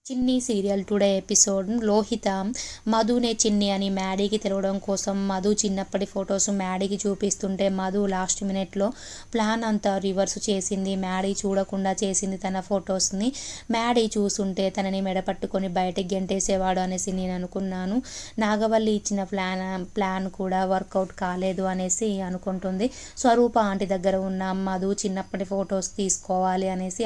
చిన్ని serial today episode Lohitha మధునే చిన్ని అని మ్యాడీకి తెలవడం కోసం మధు చిన్నప్పటి ఫొటోస్ మ్యాడీకి చూపిస్తుంటే మధు లాస్ట్ మినిట్లో ప్లాన్ అంతా రివర్స్ చేసింది. మ్యాడీ చూడకుండా చేసింది తన ఫొటోస్ని. మ్యాడీ చూస్తుంటే తనని మెడపట్టుకొని బయటకు గెంటేసేవాడు అనేసి నేను అనుకున్నాను. నాగవల్లి ఇచ్చిన ప్లాన్ కూడా వర్కౌట్ కాలేదు అనేసి అనుకుంటుంది. స్వరూప ఆంటీ దగ్గర ఉన్న మధు చిన్నప్పటి ఫొటోస్ తీసుకోవాలి అనేసి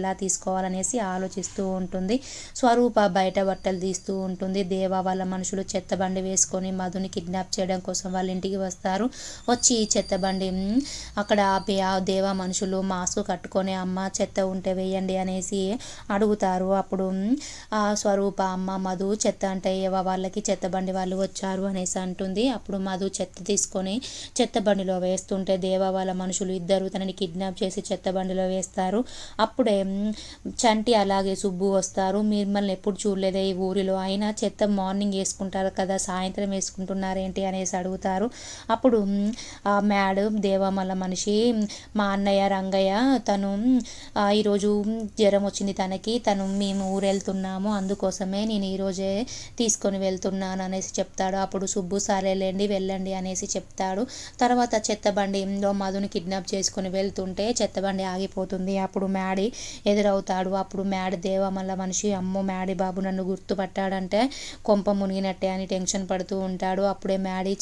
ఎలా తీసుకోవాలనేసి ఆలోచిస్తూ ఉంటుంది. స్వరూప బయట బట్టలు తీస్తూ ఉంటుంది. దేవా వాళ్ళ మనుషులు చెత్తబండి వేసుకొని మధుని కిడ్నాప్ చేయడం కోసం వాళ్ళ ఇంటికి వస్తారు. వచ్చి చెత్తబండి అక్కడ ఆపి ఆ దేవా మనుషులు మాస్క్ కట్టుకొని అమ్మ చెత్త ఉంటే వేయండి అనేసి అడుగుతారు. అప్పుడు ఆ స్వరూప అమ్మ మధు చెత్త అంటే వాళ్ళకి చెత్తబండి వాళ్ళు వచ్చారు అనేసి అంటుంది. అప్పుడు మధు చెత్త తీసుకొని చెత్తబండిలో వేస్తుంటే దేవా వాళ్ళ మనుషులు ఇద్దరు తనని కిడ్నాప్ చేసి చెత్తబండిలో వేస్తారు. అప్పుడే చంటి అలాగే సుబ్బు వస్తారు. మిమ్మల్ని ఎప్పుడు చూడలేదే ఈ ఊరిలో, అయినా చెత్త మార్నింగ్ వేసుకుంటారు కదా సాయంత్రం వేసుకుంటున్నారేంటి అనేసి అడుగుతారు. అప్పుడు ఆ దేవమల్ల మనిషి మా అన్నయ్య రంగయ్య తను ఈరోజు జ్వరం వచ్చింది తను మేము ఊరు వెళ్తున్నాము అందుకోసమే నేను ఈరోజే తీసుకొని వెళ్తున్నాను అనేసి చెప్తాడు. అప్పుడు సుబ్బు సరేలేండి వెళ్ళండి అనేసి చెప్తాడు. తర్వాత చెత్తబండిలో మధుని కిడ్నాప్ చేసుకొని వెళ్తుంటే చెత్తబండి ఆగిపోతుంది. అప్పుడు మ్యాడీ ఎదురవుతాడు. అప్పుడు దేవమల్ల మనిషి అమ్మో మ్యాడీ బాబు నన్ను గుర్తుపట్టాడంటే కొంప మునిగినట్టే అని టెన్షన్ పడుతూ ఉంటాడు. అప్పుడే మ్యాడీ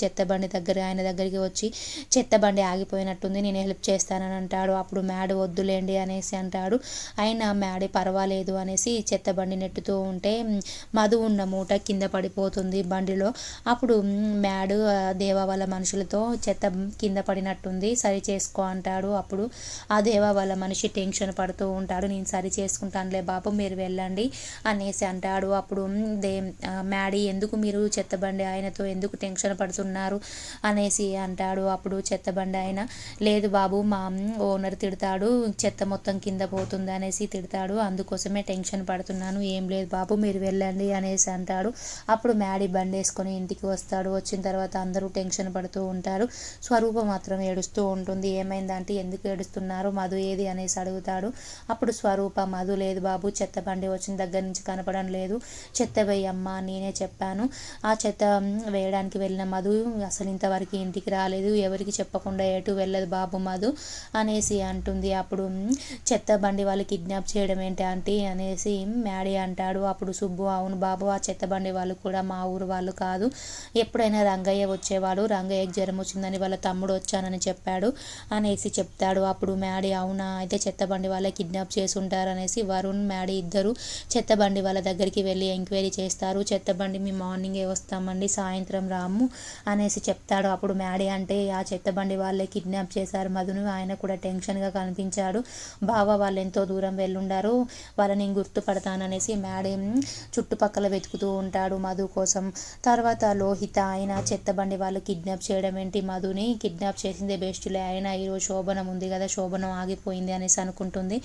ఆయన దగ్గరికి వచ్చి చెత్తబండి ఆగిపోయినట్టుంది నేను హెల్ప్ చేస్తానని అంటాడు. అప్పుడు మ్యాడీ వద్దులేండి అనేసి అంటాడు. అయినా మ్యాడీ పర్వాలేదు అనేసి చెత్తబండి నెట్టుతూ ఉంటే మధు ఉన్న మూట కింద పడిపోతుంది బండిలో. అప్పుడు మ్యాడు దేవా వాళ్ళ మనుషులతో చెత్త కింద పడినట్టుంది సరి చేసుకో అంటాడు. అప్పుడు ఆ దేవా వాళ్ళ మనిషి టెన్షన్ పడుతూ ఉంటాడు. నేను సరి చేసుకుంటానులే బాబు మీరు వెళ్ళండి అనేసి అంటాడు. అప్పుడు మ్యాడీ ఎందుకు మీరు చెత్తబండి ఆయనతో ఎందుకు టెన్షన్ పడుతున్నారు అనేసి అంటాడు. అప్పుడు చెత్తబండి ఆయన లేదు బాబు మా ఓనర్ తిడతాడు చెత్త మొత్తం కింద పోతుంది అనేసి తిడతాడు అందుకోసమే టెన్షన్ పడుతున్నాను ఏం లేదు బాబు మీరు వెళ్ళండి అనేసి అంటాడు. అప్పుడు మ్యాడీ బండి వేసుకొని ఇంటికి వస్తాడు. వచ్చిన తర్వాత అందరూ టెన్షన్ పడుతూ ఉంటారు. స్వరూప మాత్రం ఏడుస్తూ ఉంటుంది. ఏమైందంటే ఎందుకు ఏడుస్తున్నారు మధు ఏది అనేసి అడుగుతాడు. అప్పుడు స్వరూప మధు లేదు బాబు చెత్త బండి వచ్చిన దగ్గర నుంచి కనపడడం లేదు చెత్త వేయమ్మా నేనే చెప్పాను ఆ చెత్త వేయడానికి వెళ్ళిన మధు అసలు ఇంతవరకు ఇంటికి రాలేదు ఎవరికి చెప్పకుండా ఎటు వెళ్ళదు బాబు మధు అనేసి అంటుంది. అప్పుడు చెత్త బండి వాళ్ళు కిడ్నాప్ చేయడం ఏంటి ఆంటీ అనేసి మ్యాడీ అంటాడు. అప్పుడు సుబ్బు అవును బాబు ఆ చెత్త బండి వాళ్ళు కూడా మా ఊరు వాళ్ళు కాదు ఎప్పుడైనా రంగయ్య వచ్చేవాడు రంగయ్యకి జ్వరం వచ్చిందని వాళ్ళ తమ్ముడు వచ్చానని చెప్పాడు అనేసి చెప్తాడు. అప్పుడు మ్యాడీ అవునా అయితే చెత్త బండి వాళ్ళే కిడ్నాప్ చేసి ఉంటారు అనేసి వరుణ్ మ్యాడీ ఇద్దరు చెత్తబండి వాళ్ళ దగ్గరికి వెళ్ళి ఎంక్వైరీ చేస్తారు. చెత్తబండి మేము మార్నింగే వస్తామండి సాయంత్రం రాము అనేసి చెప్తాడు. అప్పుడు మ్యాడీ అంటే ఆ చెత్తబండి వాళ్ళే కిడ్నాప్ చేశారు మధును ఆయన కూడా టెన్షన్గా కనిపించాడు. బావ వాళ్ళు ఎంతో దూరం వెళ్ళుండారు వాళ్ళని గుర్తుపడతాననేసి మ్యాడీ చుట్టుపక్కల వెతుకుతూ ఉంటాడు మధు కోసం. తర్వాత లోహిత ఆయన చెత్తబండి వాళ్ళు కిడ్నాప్ చేయడం ఏంటి మధుని కిడ్నాప్ చేసిందే బెస్ట్లే అయినా ఈరోజు శోభనం ఉంది కదా శోభనం ఆగిపోయింది అనేసి అనుకుంటుంది.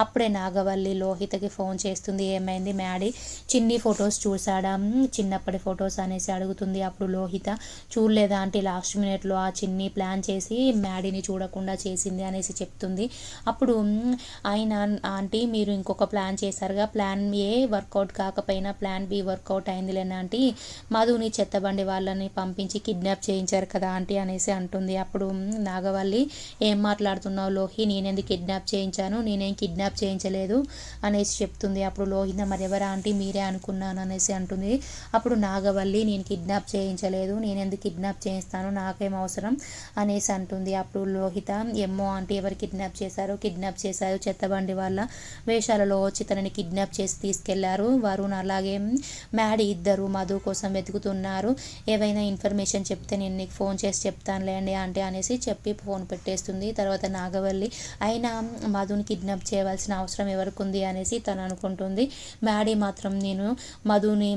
అప్పుడే నాగవల్లి లోహితకి ఫోన్ చేస్తుంది. ఏమైంది మ్యాడీ చిన్ని ఫొటోస్ చూసాడా చిన్నప్పటి ఫొటోస్ అనేసి అడుగుతుంది. అప్పుడు లోహిత చూడలేదా అంటే లాస్ట్ మినిట్లో ఆ చిన్ని ప్లాన్ చేసి మ్యాడీని చూడకుండా చేసింది అనేసి చెప్తుంది. అప్పుడు ఆయన ఆంటీ మీరు ఇంకొక ప్లాన్ చేశారుగా ప్లాన్ ఏ వర్కౌట్ కాకపోయినా ప్లాన్ బి వర్కౌట్ అయిందిలేనా ఆంటీ మధుని చెత్తబండి వాళ్ళని పంపించి కిడ్నాప్ చేయించారు కదా ఆంటీ అనేసి అంటుంది. అప్పుడు నాగవల్లి ఏం మాట్లాడుతున్నావు లోహి నేనెందుకు కిడ్నాప్ చేయించాను నేనేం కిడ్నాప్ చేయించలేదు అనేసి చెప్తుంది. అప్పుడు లోహిత మరి ఎవరా ఆంటీ మీరే అనుకున్నాను అనేసి అంటుంది. అప్పుడు నాగవల్లి నేను కిడ్నాప్ చేయించలేదు నేను ఎందుకు కిడ్నాప్ చేయిస్తాను నాకేం అవసరం అనేసి అంటుంది. అప్పుడు లోహిత ఏమో ఆంటీ ఎవరు కిడ్నాప్ చేశారు చెత్తబండి వాళ్ళ వేషాలలో వచ్చి తనని కిడ్నాప్ చేసి తీసుకెళ్లారు వరుణ్ అలాగే మ్యాడీ ఇద్దరు మధు కోసం వెతుకుతున్నారు ఏవైనా ఇన్ఫర్మేషన్ చెప్తే నేను నీకు ఫోన్ చేసి చెప్తానులేండి ఆంటీ అనేసి చెప్పి ఫోన్ పెట్టేస్తుంది. తర్వాత నాగవల్లి అయినా మధుని కిడ్నాప్ చేయవలసిన అవసరం ఎవరికి ఉంది అనేసి తను అనుకుంటుంది. మ్యాడీ మాత్రం నేను మధుని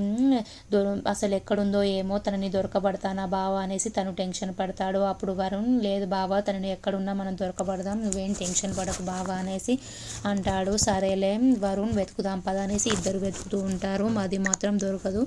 అసలు ఎక్కడుందో ఏమో తనని దొరకబడతానా బావా అనేసి తను టెన్షన్ పడతాడు. అప్పుడు వరుణ్ లేదు బావా తనని ఎక్కడున్నా మనం దొరకబడదాం నువ్వేం టెన్షన్ పడకు బావా అనేసి అంటాడు. సరేలే వరుణ్ వెతుకుదాం పద అనేసి ఇద్దరు వెతుకుతూ ఉంటారు. మధు మాత్రం దొరకదు.